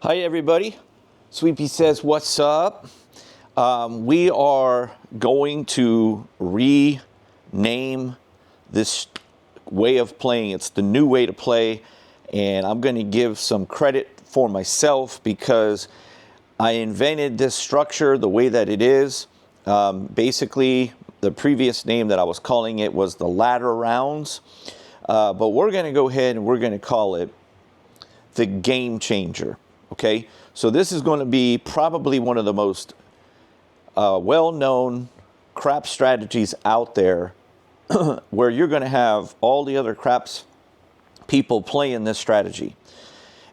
Hi everybody, Sweepy says what's up. We are going to rename this way of playing. It's the new way to play, and I'm going to give some credit for myself because I invented this structure the way that it is. Basically, the previous name that I was calling it was the ladder rounds, but we're going to go ahead and we're going to call it the game changer. Okay, so this is going to be probably one of the most well-known crap strategies out there where you're going to have all the other craps people playing this strategy.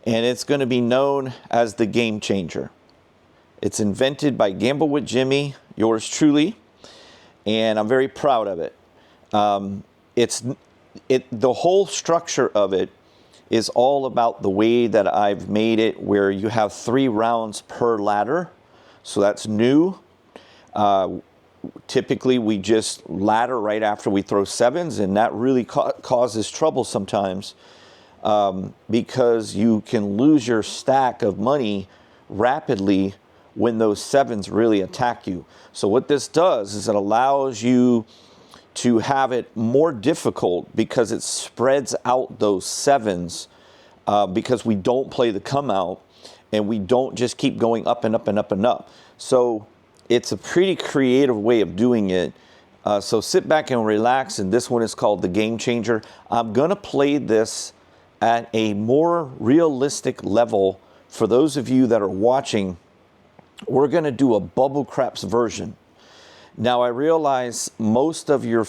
And it's going to be known as the game changer. It's invented by Gamble with Jimmy, yours truly, and I'm very proud of it. The whole structure of it is all about the way that I've made it, where you have 3 rounds per ladder. So that's new. Typically, we just ladder right after we throw 7s, and that really causes trouble sometimes because you can lose your stack of money rapidly when those 7s really attack you. So what this does is it allows you to have it more difficult because it spreads out those 7s because we don't play the come out and we don't just keep going up and up and up and up. So it's a pretty creative way of doing it. So sit back and relax, and this one is called the Game Changer. I'm going to play this at a more realistic level. For those of you that are watching, we're going to do a bubble craps version. Now, I realize most of your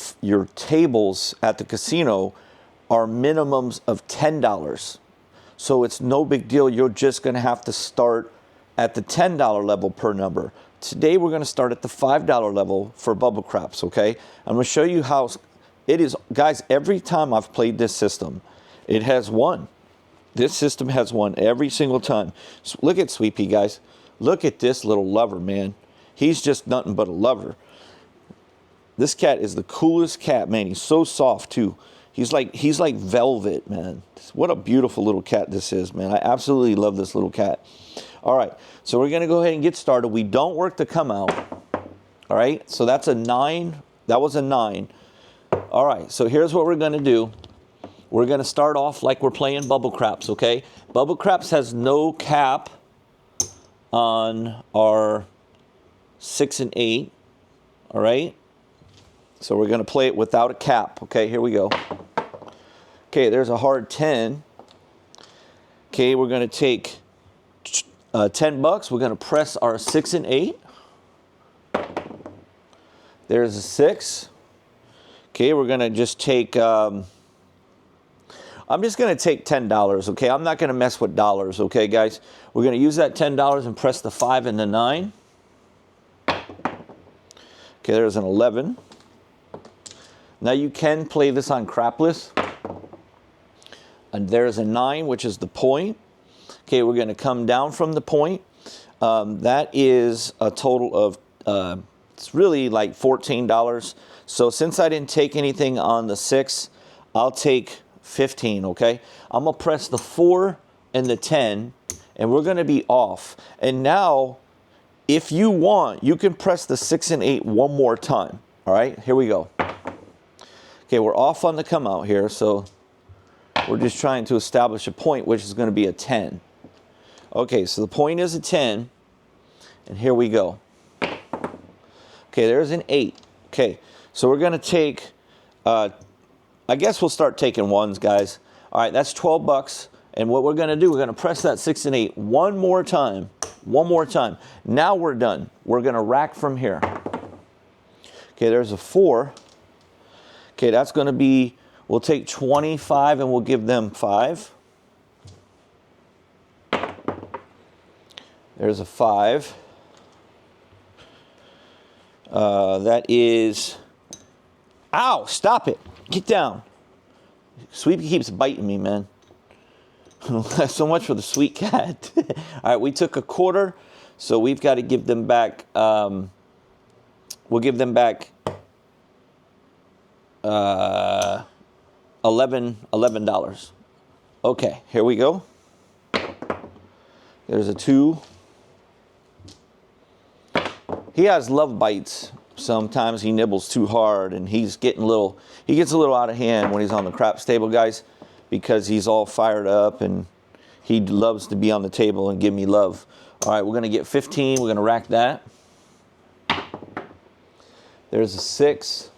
tables at the casino are minimums of $10. So it's no big deal. You're just going to have to start at the $10 level per number. Today, we're going to start at the $5 level for bubble craps, okay? I'm going to show you how it is. Guys, every time I've played this system, it has won. This system has won every single time. So look at Sweepy, guys. Look at this little lover, man. He's just nothing but a lover. This cat is the coolest cat, man. He's so soft too. He's like velvet, man. What a beautiful little cat this is, man. I absolutely love this little cat. All right, so we're gonna go ahead and get started. We don't work the come out. All right, so that's a 9. That was a 9. All right, so here's what we're gonna do. We're gonna start off like we're playing bubble craps, okay? Bubble craps has no cap on our 6 and 8. All right. So we're going to play it without a cap. Okay, here we go. Okay, there's a hard 10. Okay, we're going to take $10. We're going to press our 6 and 8. There's a 6. Okay, we're going to just take, I'm just going to take $10, okay? I'm not going to mess with dollars, okay, guys? We're going to use that $10 and press the 5 and the 9. Okay, there's an 11. Now you can play this on crapless. And there's a 9, which is the point. Okay, we're going to come down from the point. That is a total of, it's really like $14. So since I didn't take anything on the 6, I'll take 15, okay? I'm going to press the 4 and the 10, and we're going to be off. And now, if you want, you can press the 6 and 8 one more time. All right, here we go. Okay, we're off on the come out here, so we're just trying to establish a point, which is going to be a 10. Okay, so the point is a 10, and here we go. Okay, there's an 8. Okay, so we're going to take, I guess we'll start taking 1s, guys. All right, that's $12, and what we're going to do, we're going to press that 6 and 8 one more time. One more time. Now we're done. We're going to rack from here. Okay, there's a 4. Okay, that's going to be, we'll take 25 and we'll give them 5. There's a 5. That is, ow, stop it. Get down. Sweepy keeps biting me, man. So much for the sweet cat. All right, we took a quarter, so we've got to give them back, we'll give them back $11. Okay, here we go. There's a 2. He has love bites. Sometimes he nibbles too hard, and he gets a little out of hand when he's on the craps table, guys, because he's all fired up and he loves to be on the table and give me love. All right, we're going to get 15. We're going to rack that. There's a 6.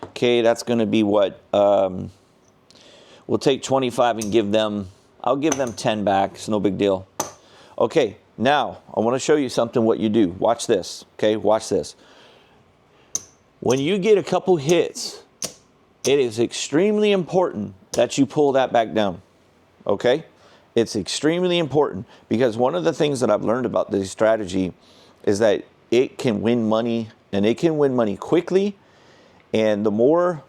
Okay, that's going to be what? We'll take 25 and give them, I'll give them 10 back. It's no big deal. Okay, now I want to show you something what you do. Watch this, okay? Watch this. When you get a couple hits, it is extremely important that you pull that back down, okay? It's extremely important because one of the things that I've learned about this strategy is that it can win money, and it can win money quickly. And the more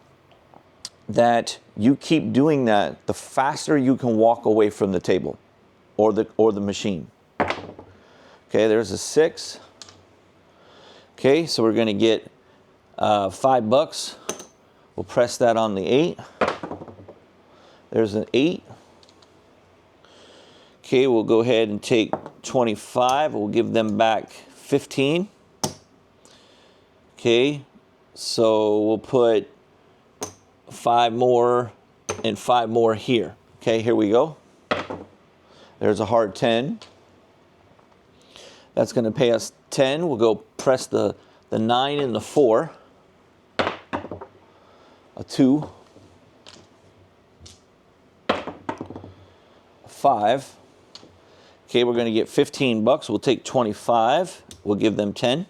that you keep doing that, the faster you can walk away from the table or the machine. Okay, there's a 6. Okay, so we're going to get $5. We'll press that on the 8. There's an 8. Okay, we'll go ahead and take 25. We'll give them back 15. Okay, so we'll put 5 more and 5 more here. Okay, here we go. There's a hard 10. That's going to pay us 10. We'll go press the 9 and the 4. A 2. A 5. Okay, we're going to get $15. We'll take 25. We'll give them 10.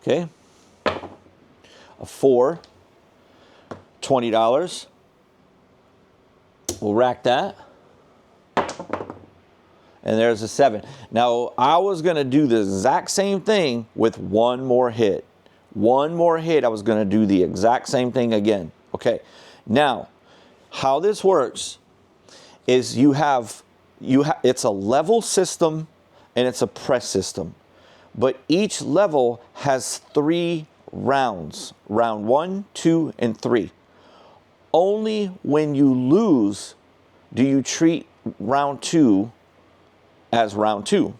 Okay. A 4. $20. We'll rack that. And there's a 7. Now, I was going to do the exact same thing with one more hit. One more hit, I was going to do the exact same thing again. Okay. Now, how this works is it's a level system and it's a press system. But each level has 3 rounds. Round 1, 2, and 3. Only when you lose do you treat round 2 as round 2.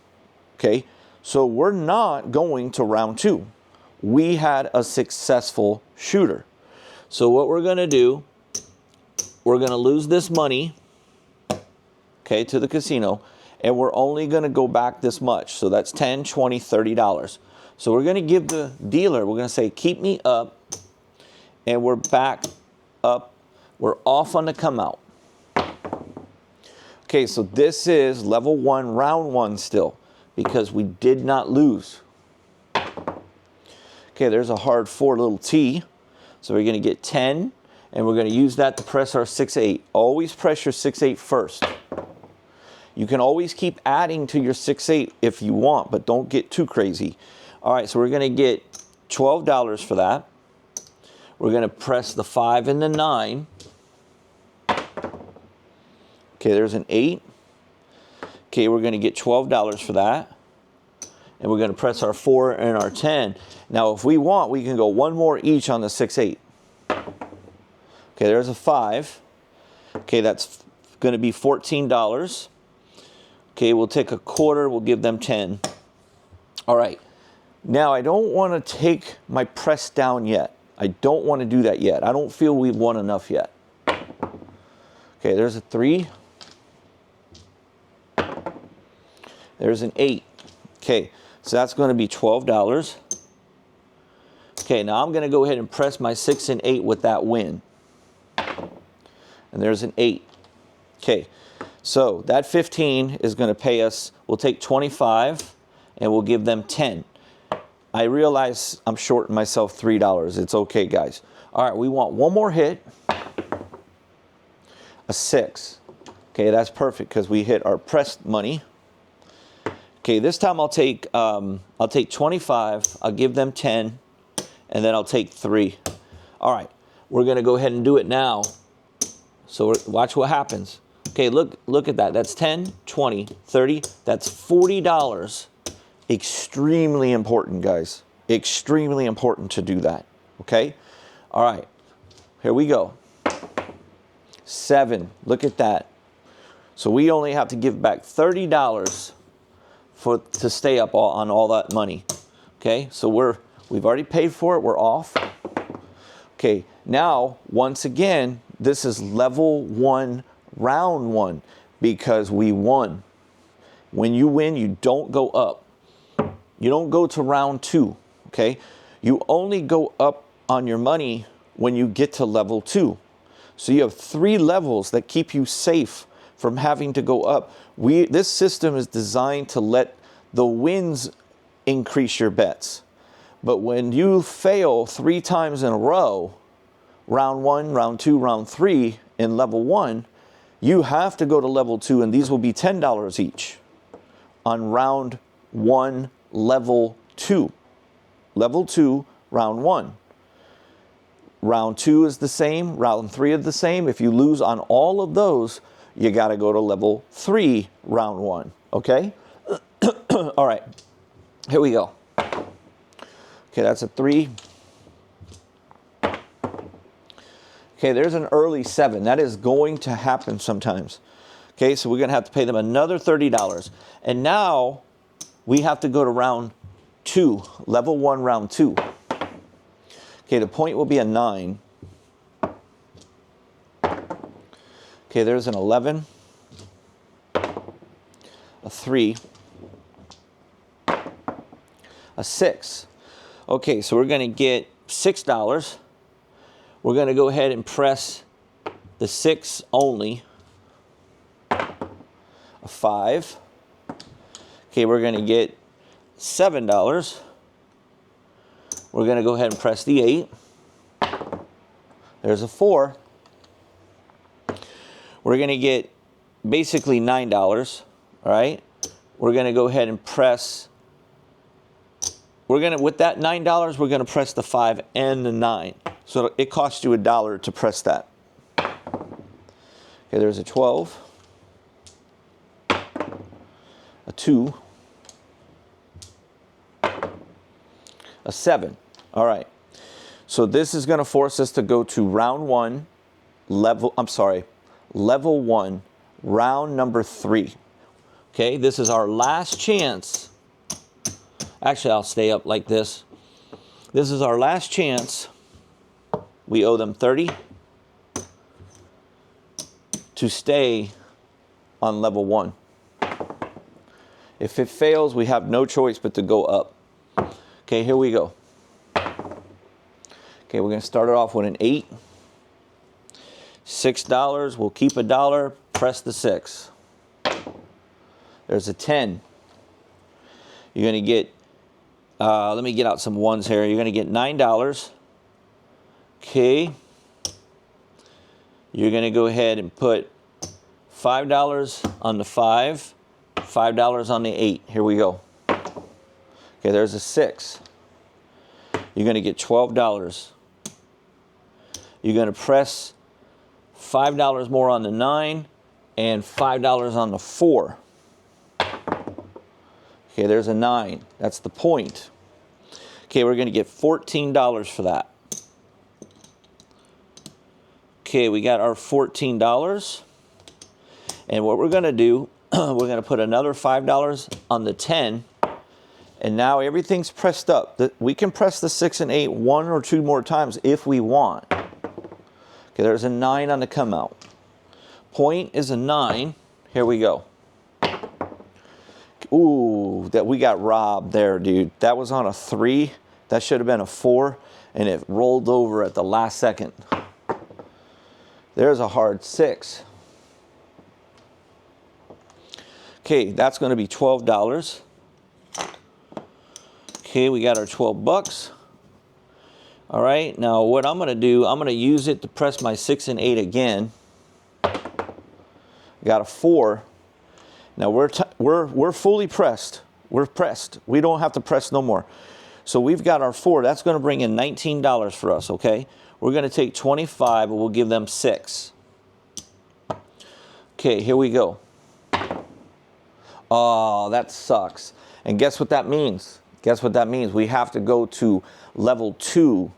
Okay? So we're not going to round 2. We had a successful shooter. So what we're going to do, we're going to lose this money, okay, to the casino, and we're only going to go back this much. So that's $10, $20, $30. So we're going to give the dealer, we're going to say, keep me up, and we're back up. We're off on the come out. Okay, so this is level 1, round 1 still, because we did not lose. Okay, there's a hard 4 little T. So we're going to get 10, and we're going to use that to press our 6-8. Always press your 6-8 first. You can always keep adding to your 6-8 if you want, but don't get too crazy. All right, so we're going to get $12 for that. We're going to press the 5 and the 9. Okay, there's an 8. Okay, we're going to get $12 for that. And we're going to press our 4 and our 10. Now, if we want, we can go one more each on the 6-8. Okay, there's a 5. Okay, that's going to be $14. Okay, we'll take a quarter. We'll give them 10. All right. Now, I don't want to take my press down yet. I don't want to do that yet. I don't feel we've won enough yet. Okay, there's a 3. There's an 8. Okay, so that's going to be $12. Okay, now I'm going to go ahead and press my 6 and 8 with that win. And there's an 8. Okay, so that 15 is going to pay us, we'll take 25 and we'll give them 10. I realize I'm shorting myself $3. It's okay, guys. All right, we want one more hit. A 6. Okay, that's perfect because we hit our pressed money. Okay, this time I'll take 25. I'll give them 10, and then I'll take 3. All right, we're gonna go ahead and do it now. So watch what happens. Okay, look at that. That's 10, 20, 30. That's $40. Extremely important, guys. Extremely important to do that. Okay. All right. Here we go. 7. Look at that. So we only have to give back $30 to stay up on all that money. Okay, so we've already paid for it, we're off. Okay, now, once again, this is level 1, round 1, because we won. When you win, you don't go up. You don't go to round 2, okay? You only go up on your money when you get to level 2. So you have 3 levels that keep you safe from having to go up. This system is designed to let the wins increase your bets. But when you fail 3 times in a row, round 1, round 2, round 3 in level 1, you have to go to level 2, and these will be $10 each on round 1, level 2. Level 2, round 1. Round 2 is the same, round 3 is the same. If you lose on all of those, you got to go to level 3, round 1, okay? All right, here we go. Okay, that's a 3. Okay, there's an early 7. That is going to happen sometimes. Okay, so we're going to have to pay them another $30. And now we have to go to round 2, level 1, round 2. Okay, the point will be a 9. Okay, there's an 11, a 3, a 6. Okay, so we're going to get $6. We're going to go ahead and press the 6 only. A 5. Okay, we're going to get $7. We're going to go ahead and press the 8. There's a 4. We're going to get basically $9, all right? We're going to go ahead and press, with that $9, we're going to press the 5 and the 9. So it costs you $1 to press that. Okay, there's a 12, a 2, a 7. All right. So this is going to force us to go to round 1, level 1, round number 3. Okay, this is our last chance. Actually, I'll stay up like this. This is our last chance. We owe them 30 to stay on level 1. If it fails, we have no choice but to go up. Okay, here we go. Okay, we're going to start it off with an 8. $6, we'll keep $1, press the 6. There's a 10. You're going to get, let me get out some ones here. You're going to get $9. Okay. You're going to go ahead and put $5 on the 5, $5 on the 8. Here we go. Okay, there's a 6. You're going to get $12. You're going to press $5 more on the 9 and $5 on the 4. Okay, there's a 9. That's the point. Okay, we're going to get $14 for that. Okay, we got our $14. And what we're going to do, we're going to put another $5 on the 10. And now everything's pressed up. We can press the 6 and 8 1 or 2 more times if we want. Okay, there's a 9 on the come out. Point is a 9. Here we go. Ooh, that we got robbed there, dude. That was on a 3. That should have been a 4, and it rolled over at the last second. There's a hard 6. Okay, that's going to be $12. Okay, we got our 12 bucks. All right, now what I'm going to do, I'm going to use it to press my 6 and 8 again. Got a 4. Now we're fully pressed. We're pressed. We don't have to press no more. So we've got our 4. That's going to bring in $19 for us, okay? We're going to take 25 and we'll give them 6. Okay, here we go. Oh, that sucks. And guess what that means? Guess what that means? We have to go to level 2,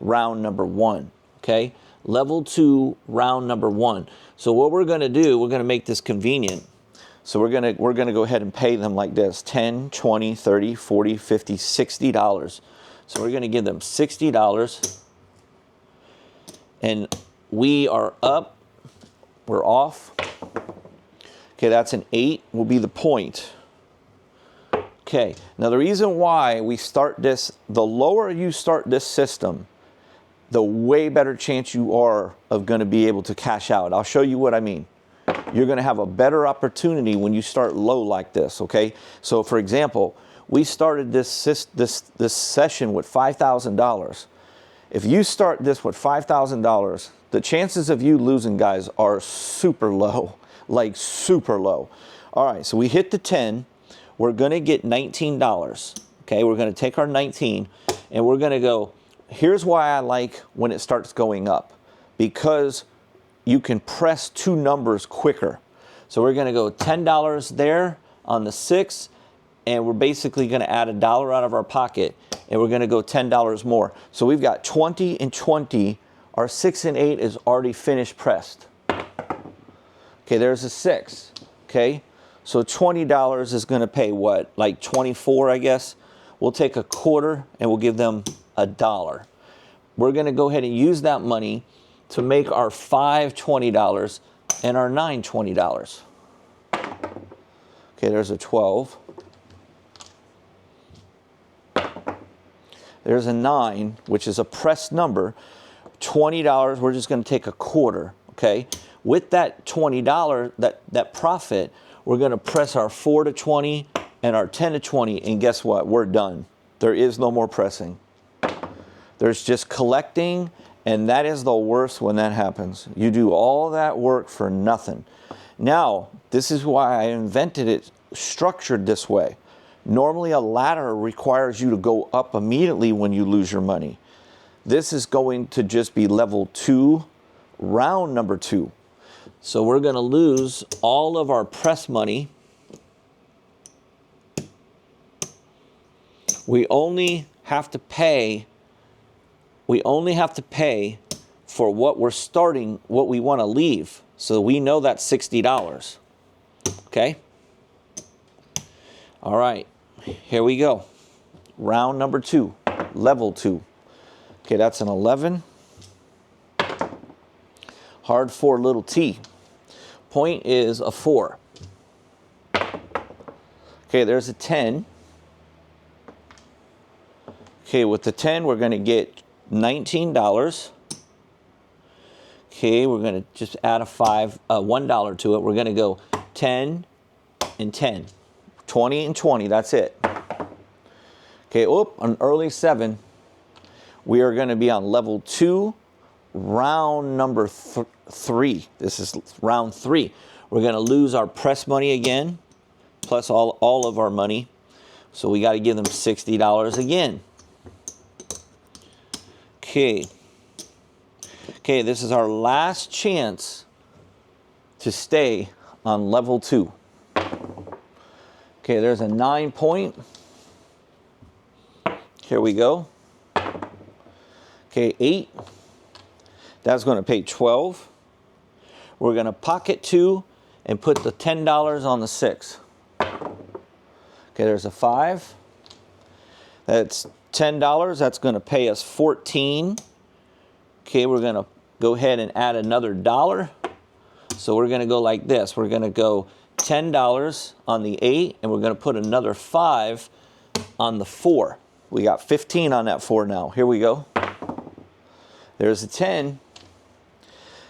round number 1, okay? Level 2, round number 1. So what we're going to do, we're going to make this convenient. So we're going to go ahead and pay them like this: $10, $20, $30, $40, $50, $60. So we're going to give them $60. And we are up, we're off. Okay, that's an 8 will be the point. Okay, now the reason why we start this, the lower you start this system, the way better chance you are of going to be able to cash out. I'll show you what I mean. You're going to have a better opportunity when you start low like this, okay? So for example, we started this session with $5,000. If you start this with $5,000, the chances of you losing, guys, are super low, like super low. All right, so we hit the 10. We're going to get $19, okay? We're going to take our 19, and we're going to go, here's why I like when it starts going up, because you can press 2 numbers quicker. So we're going to go $10 there on the 6, and we're basically going to add $1 out of our pocket, and we're going to go $10 more. So we've got 20 and 20. Our 6 and 8 is already finished pressed. Okay, there's a 6, okay? So $20 is going to pay what? Like 24, I guess. We'll take a quarter and we'll give them $1. We're going to go ahead and use that money to make our 5 $20 and our 9 $20. Okay, there's a 12. There's a 9, which is a pressed number. $20, we're just going to take a quarter, okay? With that $20, that profit, we're going to press our 4 to 20 and our 10 to 20, and guess what? We're done. There is no more pressing. There's just collecting, and that is the worst when that happens. You do all that work for nothing. Now, this is why I invented it structured this way. Normally, a ladder requires you to go up immediately when you lose your money. This is going to just be level 2, round number 2. So we're going to lose all of our press money. We only have to pay for what we're starting, what we want to leave. So we know that's $60. Okay? All right. Here we go. Round number 2, level 2. Okay, that's an 11. Hard 4, little t. Point is a 4. Okay, there's a 10. Okay, with the 10, we're going to get $19. Okay, we're going to just add $1 to it. We're going to go 10 and 10. 20 and 20, that's it. Okay, an early 7. We are going to be on level 2, round number 3. This is round 3. We're going to lose our press money again, plus all of our money. So we got to give them $60 again. Okay. Okay, this is our last chance to stay on level 2. Okay, there's a 9 point. Here we go. Okay, 8. That's going to pay 12. We're going to pocket 2 and put the $10 on the 6. Okay, there's a 5. That's $10. That's going to pay us 14. Okay, we're going to go ahead and add another $1. So we're going to go like this. We're going to go $10 on the 8, and we're going to put another 5 on the 4. We got 15 on that 4 now. Here we go. There's a 10.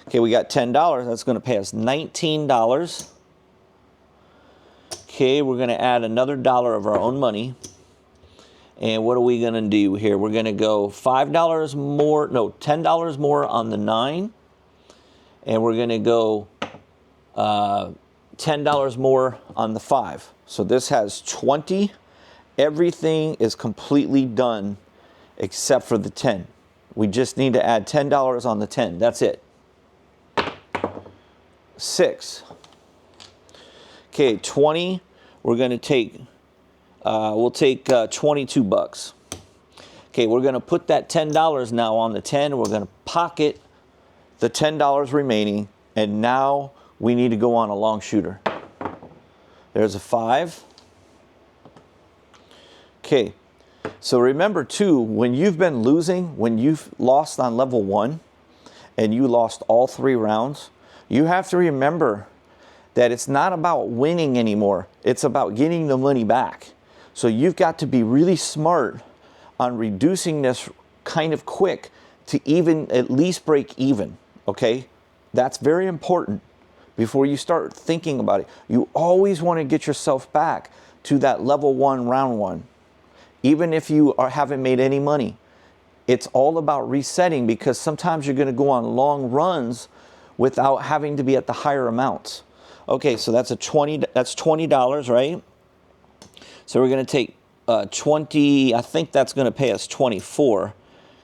Okay, we got $10. That's going to pay us $19. Okay, we're going to add another $1 of our own money. And what are we going to do here? We're going to go $5 more, no, $10 more on the 9. And we're going to go $10 more on the 5. So this has 20. Everything is completely done except for the 10. We just need to add $10 on the 10. That's it. 6. Okay, 20. We're going to take, we'll take $22. Okay, we're going to put that $10 now on the 10. We're going to pocket the $10 remaining, and now we need to go on a long shooter. There's a 5. Okay, so remember too, when you've been losing, when you've lost on level 1 and you lost all 3 rounds, you have to remember that it's not about winning anymore. It's about getting the money back. So you've got to be really smart on reducing this kind of quick to even at least break even, okay? That's very important before you start thinking about it. You always want to get yourself back to that level 1, round 1. Even if you haven't made any money, it's all about resetting, because sometimes you're going to go on long runs without having to be at the higher amounts. Okay, so that's $20, right? So we're going to take 20, I think that's going to pay us 24.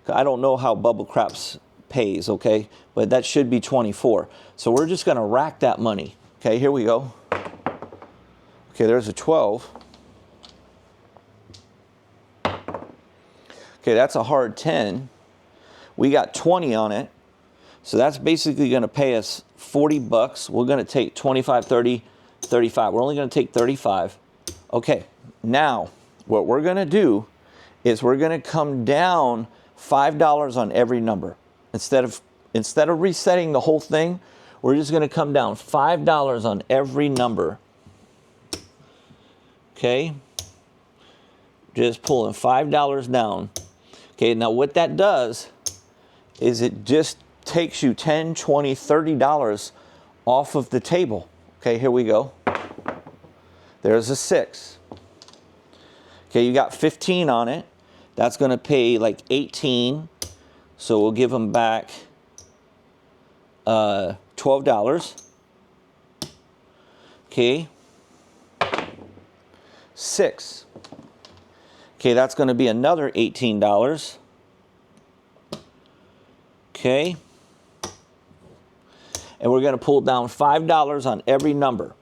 I don't know how Bubble Craps pays, okay? But that should be 24. So we're just going to rack that money. Okay, here we go. Okay, there's a 12. Okay, that's a hard 10. We got 20 on it. So that's basically going to pay us 40 bucks. We're going to take 25, 30, 35. We're only going to take 35. Okay, now what we're going to do is we're going to come down $5 on every number. Instead of resetting the whole thing, we're just going to come down $5 on every number. Okay, just pulling $5 down. Okay, now what that does is it just takes you $10, $20, $30 off of the table. Okay, here we go. There's a 6. Okay, you got 15 on it. That's going to pay like 18. So we'll give them back $12. Okay. 6. Okay, that's going to be another $18. Okay. And we're going to pull down $5 on every number.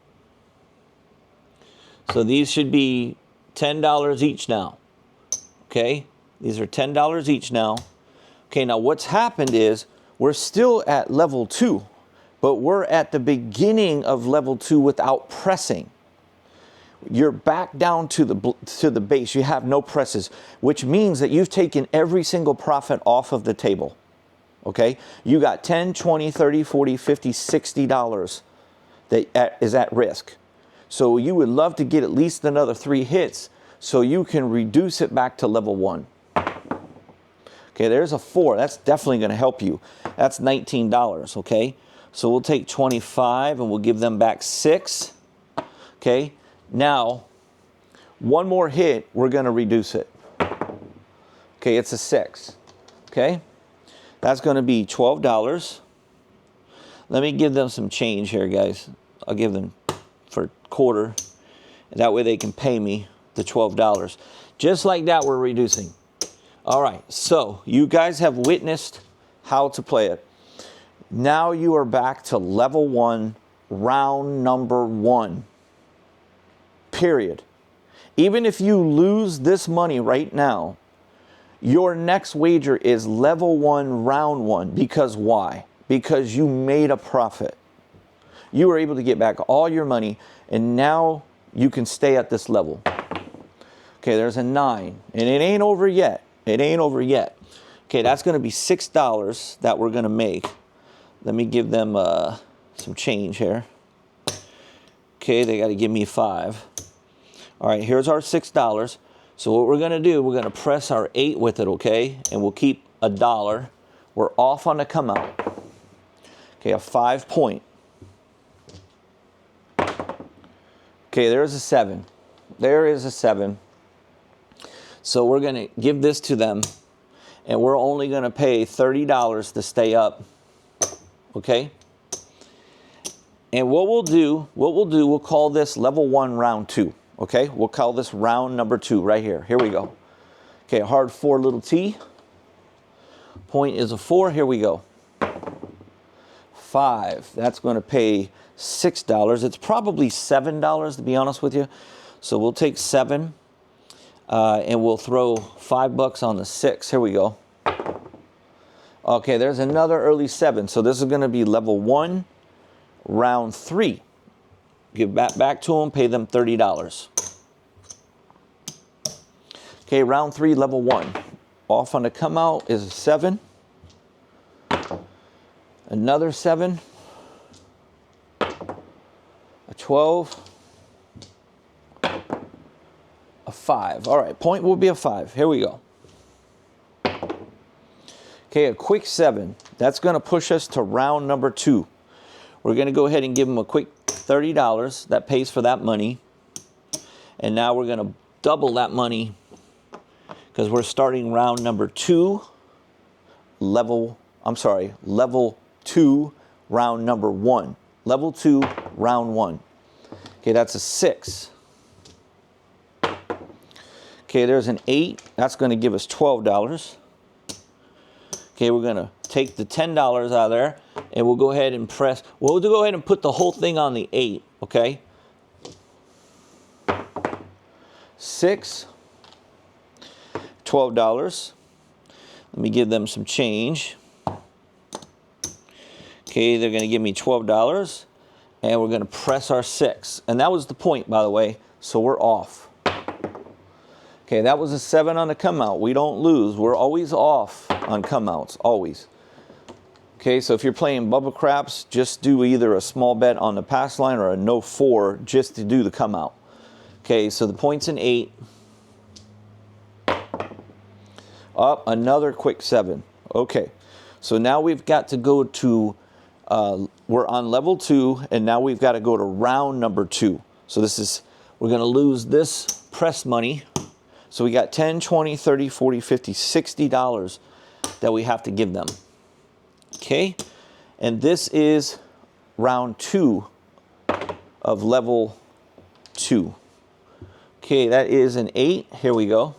So these should be $10 each now. Okay, these are $10 each now. Okay, now what's happened is we're still at level 2, but we're at the beginning of level 2 without pressing. You're back down to the base. You have no presses, which means that you've taken every single profit off of the table. Okay, you got 10, 20, 30, 40, 50, $60 that is at risk. So you would love to get at least another 3 hits so you can reduce it back to level 1. Okay, there's a 4. That's definitely going to help you. That's $19, okay? So we'll take 25 and we'll give them back 6. Okay, now one more hit, we're going to reduce it. Okay, it's a 6. Okay, that's going to be $12. Let me give them some change here, guys. I'll give them for a quarter. That way they can pay me the $12. Just like that, we're reducing. All right, so you guys have witnessed how to play it. Now you are back to level 1, round number 1. Period. Even if you lose this money right now, your next wager is level 1, round 1. Because why? Because you made a profit. You were able to get back all your money, and now you can stay at this level. Okay, there's a 9, and it ain't over yet. It ain't over yet. Okay, that's going to be $6 that we're going to make. Let me give them some change here. Okay, they got to give me 5. All right, here's our $6. So what we're going to do, we're going to press our 8 with it, okay? And we'll keep $1. We're off on the come out. Okay, a 5 point. Okay, there's a 7. There is a 7. So we're going to give this to them, and we're only going to pay $30 to stay up. Okay? And what we'll do, we'll call this level 1, round 2. Okay? We'll call this round number 2 right here. Here we go. Okay, hard 4 little t. Point is a 4. Here we go. 5. That's going to pay $6. It's probably $7 to be honest with you. So we'll take 7. And we'll throw $5 on the 6. Here we go. Okay, there's another early 7. So this is going to be level 1, round 3. Give back to them, pay them $30. Okay, round 3, level 1. Off on the come out is a 7. Another 7. A 12. A 5. All right, point will be a 5. Here we go. Okay, a quick 7. That's going to push us to round number 2. We're going to go ahead and give them a quick $30. That pays for that money. And now we're going to double that money because we're starting round number 2, level 2, round number 1. Level 2, round 1. Okay, that's a 6. Okay, there's an 8. That's going to give us $12. Okay, we're going to take the $10 out of there, and we'll go ahead and press. We'll go ahead and put the whole thing on the 8, okay? 6, $12. Let me give them some change. Okay, they're going to give me $12, and we're going to press our 6. And that was the point, by the way, so we're off. Okay, that was a 7 on the come out. We don't lose. We're always off on come outs, always. Okay, so if you're playing bubble craps, just do either a small bet on the pass line or a no 4 just to do the come out. Okay, so the point's an 8. Up, another quick 7. Okay, so now we've got to go to, we're on level 2, and now we've got to go to round number 2. So this is, we're going to lose this press money. So we got $10, $20, $30, $40, $50, $60 that we have to give them. Okay, and this is round 2 of level 2. Okay, that is an 8. Here we go.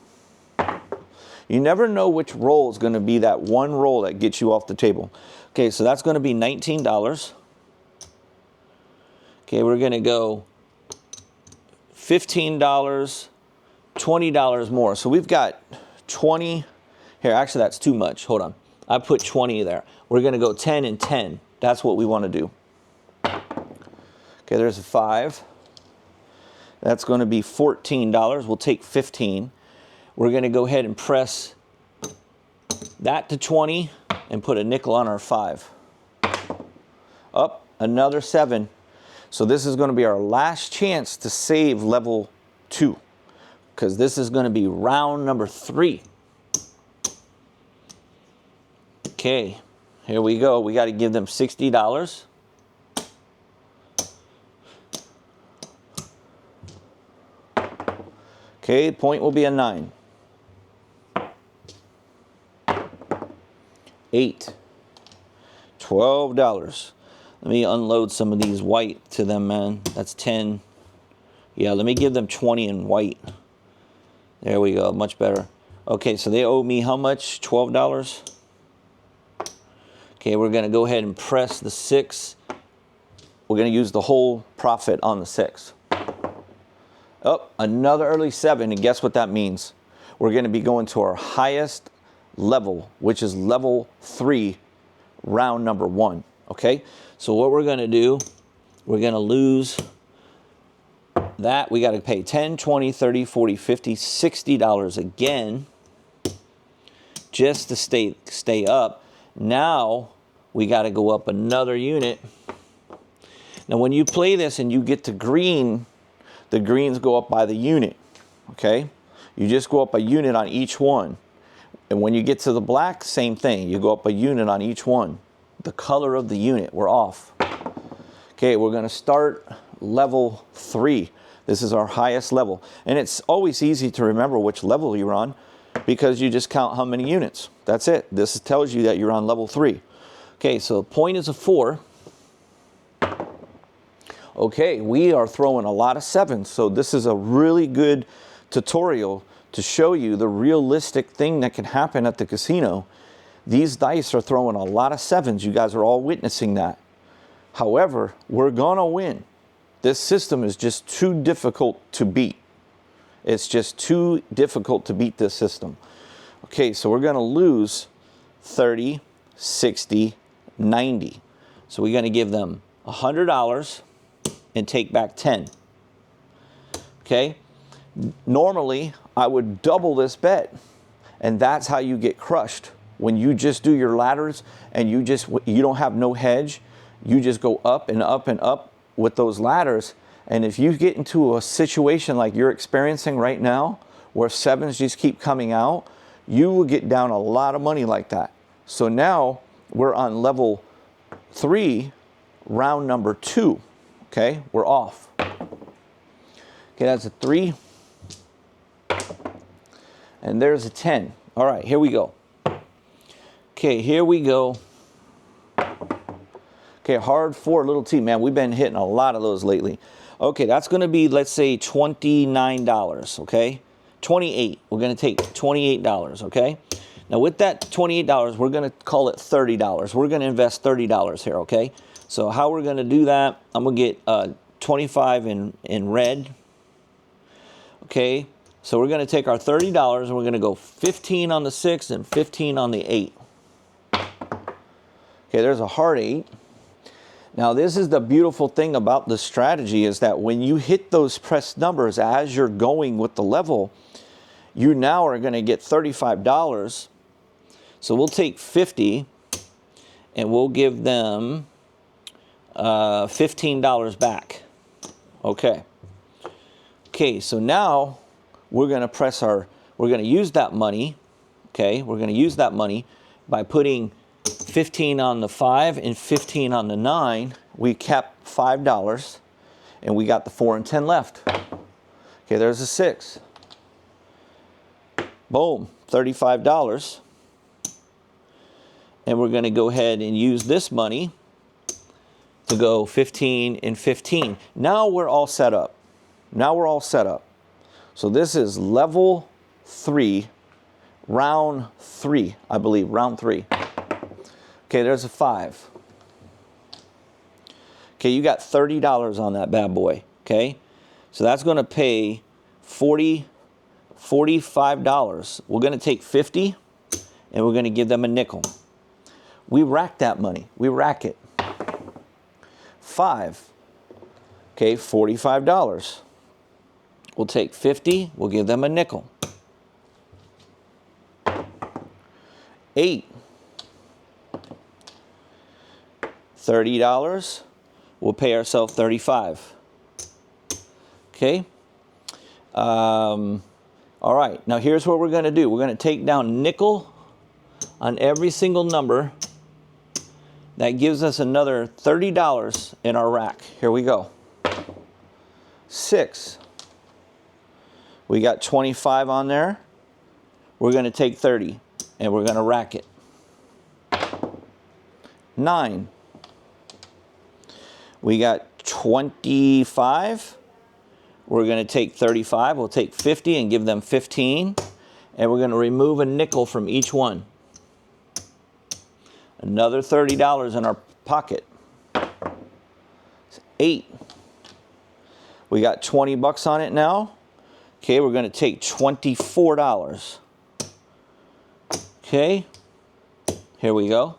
You never know which roll is going to be that one roll that gets you off the table. Okay, so that's going to be $19. Okay, we're going to go $15, $20 more. So we've got 20. Here, actually, that's too much. Hold on. I put 20 there. We're going to go 10 and 10. That's what we want to do. Okay, there's a 5. That's going to be $14. We'll take 15. We're going to go ahead and press that to 20 and put a nickel on our 5. Up, another 7. So this is going to be our last chance to save level 2, because this is going to be round number 3. Okay, here we go. We got to give them $60. Okay, point will be a 9. 8. $12. Let me unload some of these white to them, man. That's 10. Yeah, let me give them 20 in white. There we go, much better. Okay, so they owe me how much? $12. Okay, we're going to go ahead and press the 6. We're going to use the whole profit on the 6. Oh, another early 7, and guess what that means? We're going to be going to our highest level, which is level 3, round number 1. Okay, so what we're going to do, we're going to lose that. We got to pay $10, $20, $30, $40, $50, $60 again just to stay up. Now we got to go up another unit. Now when you play this and you get to green, the greens go up by the unit. Okay, you just go up a unit on each one. And when you get to the black, same thing. You go up a unit on each one. The color of the unit, we're off. Okay, we're going to start level 3. This is our highest level. And it's always easy to remember which level you're on because you just count how many units. That's it. This tells you that you're on level 3. Okay, so the point is a 4. Okay, we are throwing a lot of 7s. So this is a really good tutorial to show you the realistic thing that can happen at the casino. These dice are throwing a lot of 7s. You guys are all witnessing that. However, we're going to win. This system is just too difficult to beat. It's just too difficult to beat this system. Okay, so we're going to lose 30, 60, 90. So we're going to give them $100 and take back 10. Okay? Normally, I would double this bet, and that's how you get crushed. When you just do your ladders and you don't have no hedge, you just go up and up and up with those ladders. And if you get into a situation like you're experiencing right now, where sevens just keep coming out, you will get down a lot of money like that. So now we're on level 3, round number 2. Okay, we're off. Okay, that's a 3. And there's a 10. All right, here we go. Okay, here we go. Okay, hard 4, little t. Man, we've been hitting a lot of those lately. Okay, that's going to be, let's say, $29, okay? 28. We're going to take $28, okay? Now, with that $28, we're going to call it $30. We're going to invest $30 here, okay? So how we're going to do that, I'm going to get 25 in red. Okay, so we're going to take our $30 and we're going to go 15 on the 6 and 15 on the 8. Okay, there's a hard 8. Now, this is the beautiful thing about the strategy, is that when you hit those pressed numbers as you're going with the level, you now are going to get $35. So we'll take 50 and we'll give them $15 back. Okay. Okay, so now we're going to we're going to use that money. Okay, we're going to use that money by putting 15 on the 5 and 15 on the 9. We kept $5 and we got the 4 and 10 left. Okay, there's a 6. Boom, $35. And we're going to go ahead and use this money to go 15 and 15. Now we're all set up. Now we're all set up. So this is level 3, round 3, I believe, round 3. Okay, there's a 5. Okay, you got $30 on that bad boy, okay? So that's going to pay $45. We're going to take 50 and we're going to give them a nickel. We rack that money. We rack it. 5. Okay, $45. We'll take 50. We'll give them a nickel. 8. $30. We'll pay ourselves 35. Okay. All right. Now here's what we're going to do. We're going to take down nickel on every single number. That gives us another $30 in our rack. Here we go. 6. We got 25 on there. We're going to take 30 and we're going to rack it. 9. We got 25. We're going to take 35. We'll take 50 and give them 15. And we're going to remove a nickel from each one. Another $30 in our pocket. 8. We got 20 bucks on it now. Okay, we're going to take $24. Okay, here we go.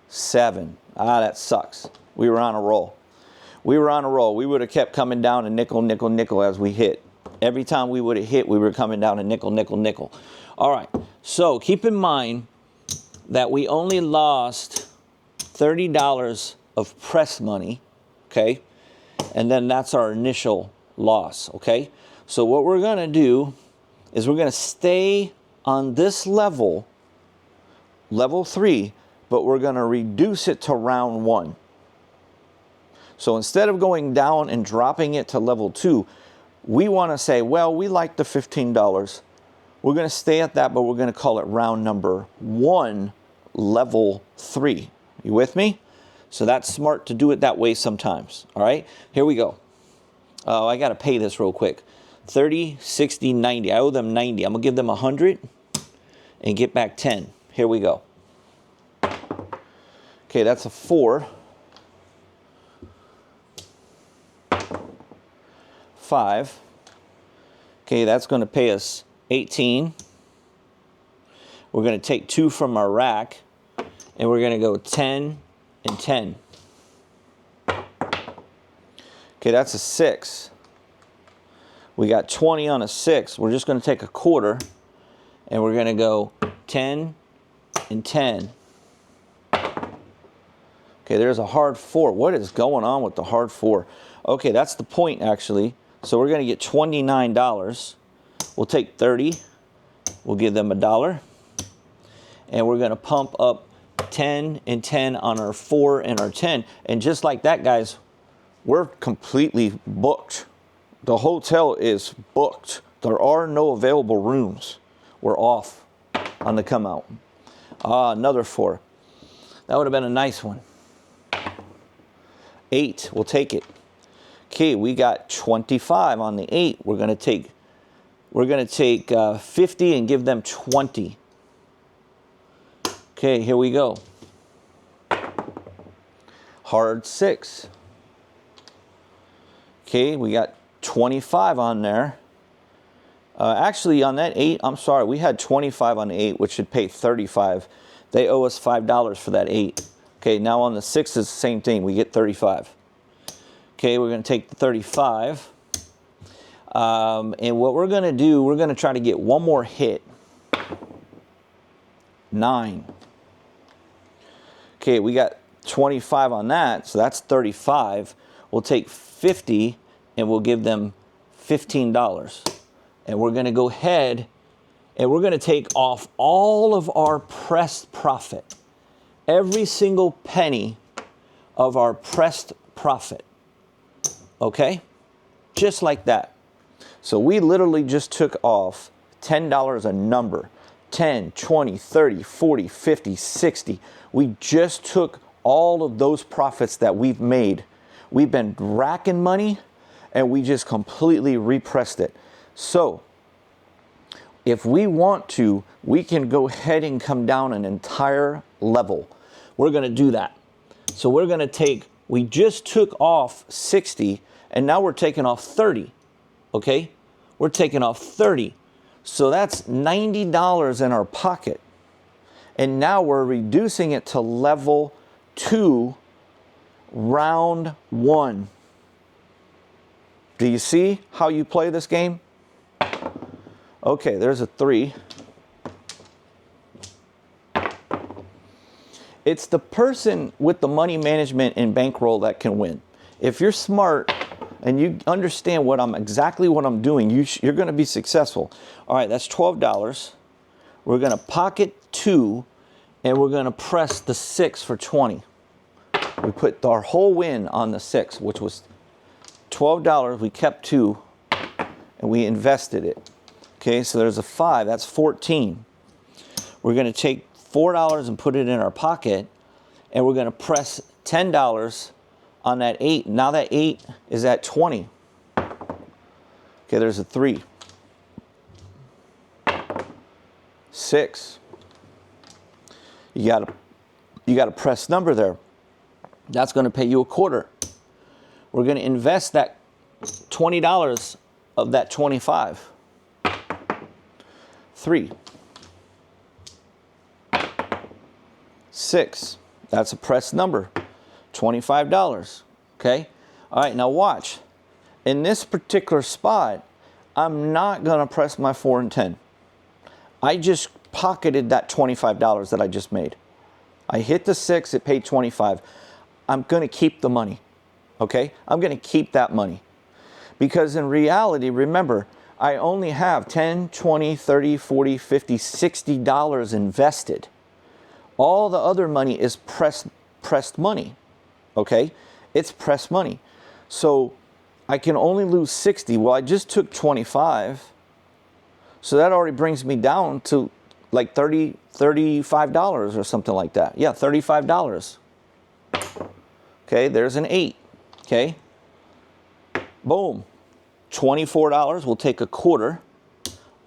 7. Ah, that sucks. We were on a roll. We were on a roll. We would have kept coming down a nickel, nickel, nickel as we hit. Every time we would have hit, we were coming down a nickel, nickel, nickel. All right, so keep in mind that we only lost $30 of press money, okay? And then that's our initial loss, okay? So what we're going to do is we're going to stay on this level, level 3, but we're going to reduce it to round 1. So instead of going down and dropping it to level 2, we want to say, well, we like the $15. We're going to stay at that, but we're going to call it round number 1, level 3. You with me? So that's smart to do it that way sometimes. All right, here we go. Oh, I got to pay this real quick. 30, 60, 90. I owe them 90. I'm going to give them 100 and get back 10. Here we go. Okay, that's a 4. 5. Okay, that's going to pay us 18. We're going to take 2 from our rack, and we're going to go 10 and 10. Okay, that's a 6. We got 20 on a 6. We're just going to take a quarter, and we're going to go 10 and 10. Okay, there's a hard 4. What is going on with the hard 4? Okay, that's the point, actually. So we're going to get $29. We'll take 30. We'll give them $1. And we're going to pump up 10 and 10 on our 4 and our 10. And just like that, guys, we're completely booked. The hotel is booked. There are no available rooms. We're off on the come out. Another 4. That would have been a nice one. 8, we'll take it. Okay, we got 25 on the 8. We're gonna take 50 and give them 20. Okay, here we go. Hard 6. Okay, we got 25 on there. Actually, on that 8, I'm sorry, we had 25 on the 8, which should pay 35. They owe us $5 for that 8. Okay, now on the 6 is the same thing. We get 35. Okay, we're going to take the 35. And what we're going to do, we're going to try to get one more hit. 9. Okay, we got 25 on that, so that's 35. We'll take 50, and we'll give them $15. And we're going to go ahead, and we're going to take off all of our pressed profit. Every single penny of our pressed profit. Okay? Just like that. So we literally just took off $10 a number. 10, 20, 30, 40, 50, 60. We just took all of those profits that we've made. We've been racking money, and we just completely repressed it. So if we want to, we can go ahead and come down an entire level. We're going to do that. So we're going to take, we just took off 60, and now we're taking off 30. Okay? We're taking off 30. So that's $90 in our pocket. And now we're reducing it to level 2, round 1. Do you see how you play this game? Okay, there's a 3. It's the person with the money management and bankroll that can win. If you're smart and you understand exactly what I'm doing, you're going to be successful. All right, that's $12. We're going to pocket 2, and we're going to press the 6 for 20. We put our whole win on the 6, which was $12. We kept 2, and we invested it. Okay, so there's a 5. That's 14. We're going to take $4 and put it in our pocket, and we're going to press $10 on that 8. Now that 8 is at 20. Okay, there's a 3. 6. You got a press number there. That's going to pay you a quarter. We're going to invest that $20 of that 25. 3. 6. That's a press number. $25. Okay? All right, now watch. In this particular spot, I'm not going to press my 4 and 10. I just pocketed that $25 that I just made. I hit the 6, it paid 25. I'm going to keep the money. Okay? I'm going to keep that money. Because in reality, remember, I only have $10, $20, $30, $40, $50, $60 invested. All the other money is pressed money. Okay? It's pressed money. So I can only lose 60. Well, I just took 25. So that already brings me down to like $35 or something like that. Yeah, $35. Okay, there's an 8. Okay? Boom. $24. We'll take a quarter.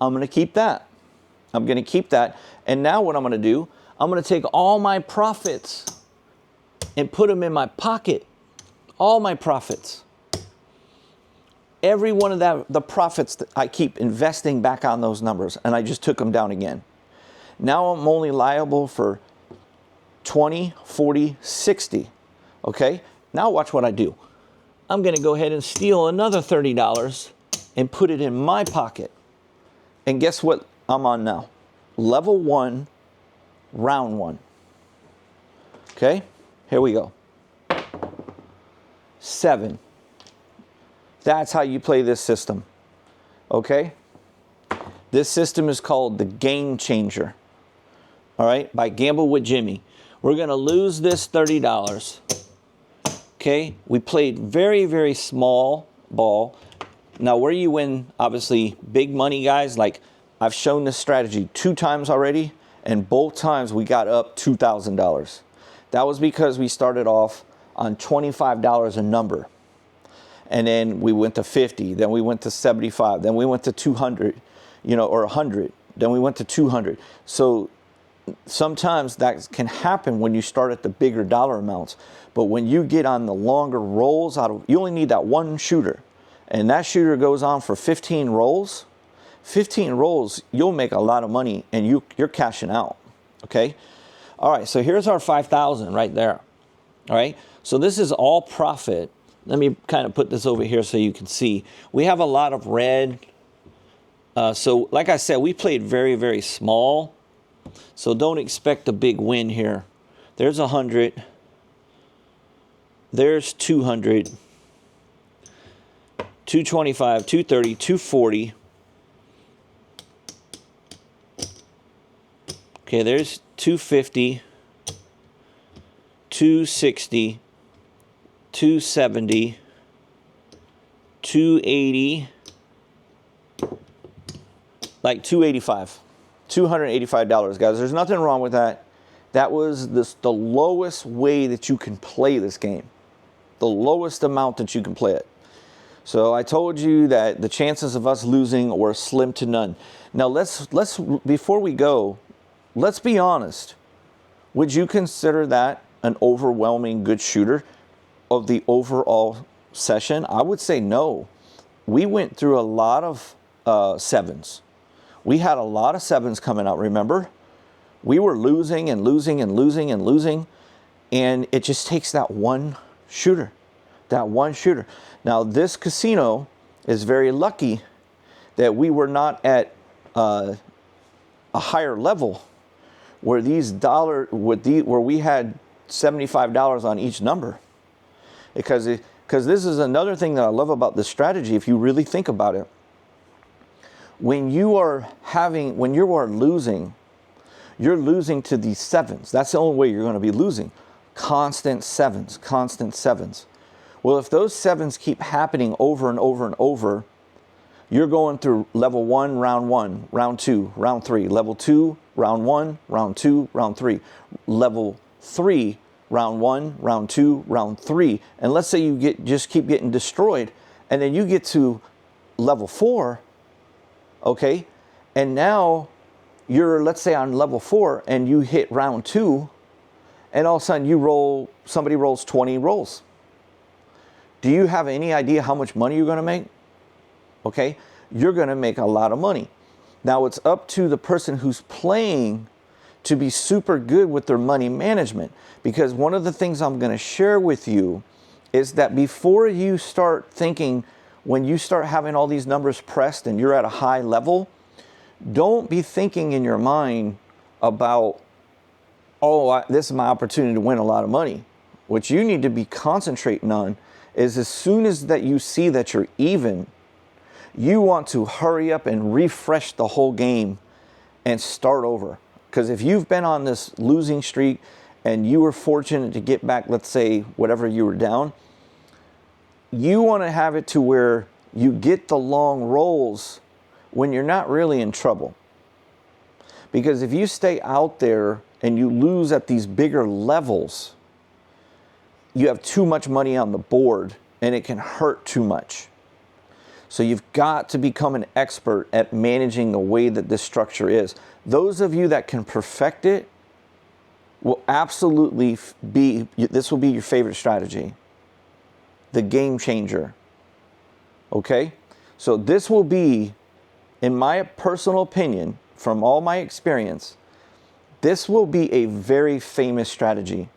I'm going to keep that. I'm going to keep that. And now what I'm going to do, I'm going to take all my profits and put them in my pocket. All my profits. Every one of the profits that I keep investing back on those numbers, and I just took them down again. Now I'm only liable for 20, 40, 60. Okay? Now watch what I do. I'm going to go ahead and steal another $30 and put it in my pocket. And guess what I'm on now? Level 1, round 1. Okay? Here we go. 7. That's how you play this system. Okay? This system is called the Game Changer. All right? By Gamble with Jimmy. We're going to lose this $30. Okay? We played very, very small ball. Now, where you win, obviously, big money, guys, like I've shown this strategy 2 times already, and both times we got up $2,000. That was because we started off on $25 a number. And then we went to 50, then we went to 75, then we went to 200, or 100, then we went to 200. So sometimes that can happen when you start at the bigger dollar amounts. But when you get on the longer rolls, you only need that one shooter. And that shooter goes on for 15 rolls. 15 rolls, you'll make a lot of money, and you're cashing out. Okay? All right, so here's our 5,000 right there. All right? So this is all profit. Let me kind of put this over here so you can see. We have a lot of red. So like I said, we played very, very small. So don't expect a big win here. There's 100. There's 200. 225, 230, 240. Okay, there's 250, 260, 270, 280, like 285, $285, guys. There's nothing wrong with that. That was the lowest way that you can play this game, the lowest amount that you can play it. So I told you that the chances of us losing were slim to none. Now let's before we go, let's be honest. Would you consider that an overwhelming good shooter of the overall session? I would say no. We went through a lot of 7s. We had a lot of 7s coming out, remember? We were losing and losing and losing and losing, and it just takes that one shooter. That one shooter. Now, this casino is very lucky that we were not at a higher level where where we had $75 on each number. Because this is another thing that I love about this strategy, if you really think about it. When you are losing, you're losing to these 7s. That's the only way you're going to be losing. Constant 7s, constant 7s. Well, if those 7s keep happening over and over and over, you're going through level 1, round 2, round 3, level 2, round 1, round 2, round 3, level 3, round 1, round 2, round 3. And let's say you just keep getting destroyed, and then you get to level 4, okay? And now you're, let's say, on level 4, and you hit round 2, and all of a sudden somebody rolls 20 rolls. Do you have any idea how much money you're going to make? Okay, you're going to make a lot of money. Now it's up to the person who's playing to be super good with their money management, because one of the things I'm going to share with you is that before you start thinking, when you start having all these numbers pressed and you're at a high level, don't be thinking in your mind about, this is my opportunity to win a lot of money. What you need to be concentrating on is, as soon as that you see that you're even, you want to hurry up and refresh the whole game and start over. Because if you've been on this losing streak and you were fortunate to get back, let's say, whatever you were down, you want to have it to where you get the long rolls when you're not really in trouble. Because if you stay out there and you lose at these bigger levels, you have too much money on the board and it can hurt too much. So you've got to become an expert at managing the way that this structure is. Those of you that can perfect it will absolutely this will be your favorite strategy. The Game Changer. Okay? So this will be, in my personal opinion, from all my experience, This will be a very famous strategy,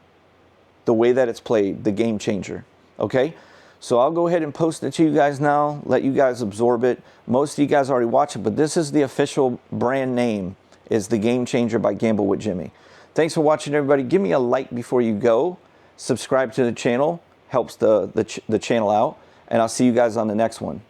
the way that it's played, the game changer, okay? So I'll go ahead and post it to you guys now, let you guys absorb it. Most of you guys already watch it, but this is the official brand name, is the Game Changer by Gamble with Jimmy. Thanks for watching, everybody. Give me a like before you go. Subscribe to the channel, helps the channel out, and I'll see you guys on the next one.